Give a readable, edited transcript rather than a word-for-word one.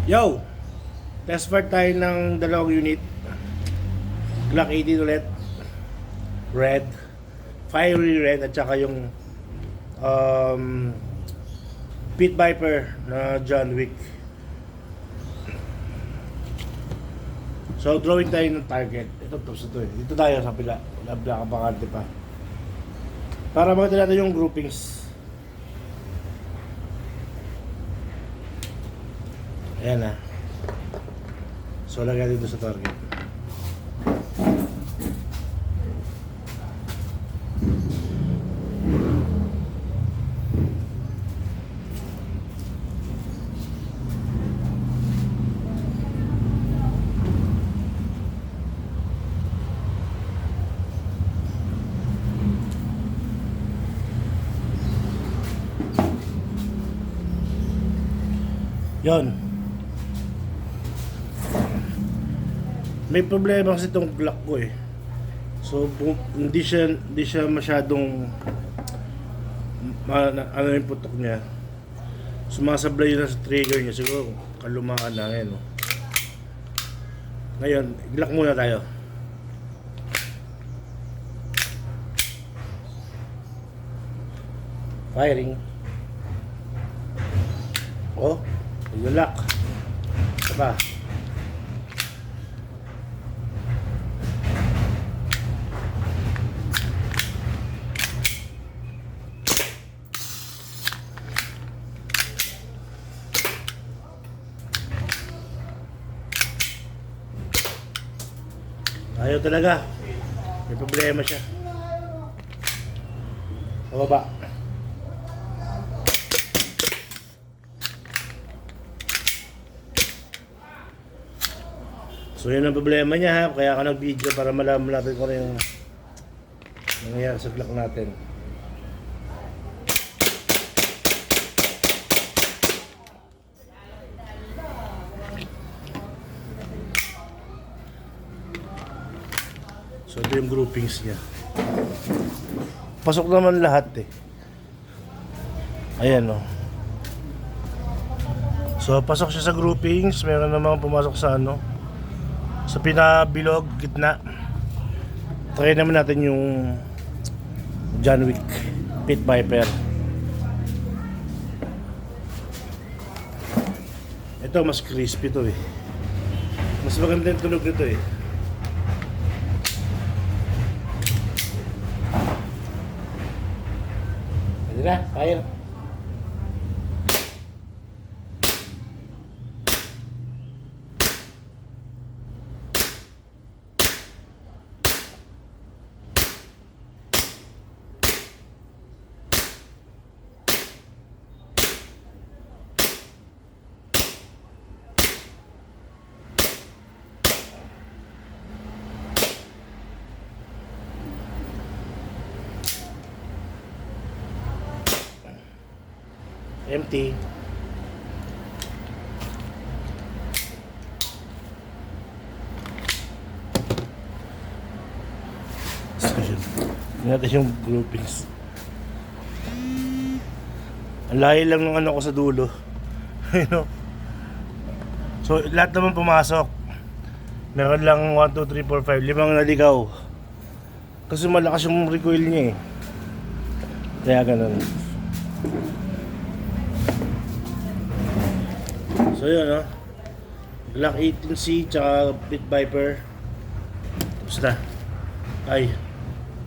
Yo! Test part tayo ng dalawang unit. Glock 18 ulit. Red. Fiery red at saka yung Pit Viper na John Wick. So drawing tayo ng target. Ito tapos ito eh. Dito tayo sa pila. Wala ka bakante pa. Para makita natin yung groupings. Ayan na. So lagay dito sa target. Yon. May problema kasi itong Glock ko eh. So hindi siya masyadong ano yung putok niya. Sumasablay yun sa trigger niya. Siguro kalumaan na ngayon. No? Ngayon, Glock muna tayo. Firing. Oh, yung lock. Ito pa. Ayaw talaga. May problema siya. Pababa. So yun ang problema niya ha. Kaya ako nag-video para malaman natin kung ano yung nangyayari sa Glock natin. So ito yung groupings niya. Pasok naman lahat eh. Ayan o. So pasok siya sa groupings. Meron namang pumasok sa ano, sa pinabilog, gitna. Try naman natin yung John Wick Pit Viper. Ito mas crispy to eh. Mas maganda yung tunog nito eh. Pwede na, kaya na. Empty. Tingnan natin yung groupings. Ang lahi lang ng ano ko sa dulo. You know? So lahat naman pumasok. Meron lang 1, 2, 3, 4, 5 5 naligaw. Kasi malakas yung recoil niya eh. Kaya ganun. So yun no, Glock 18C tsaka Pit Viper. Tapos na. Ay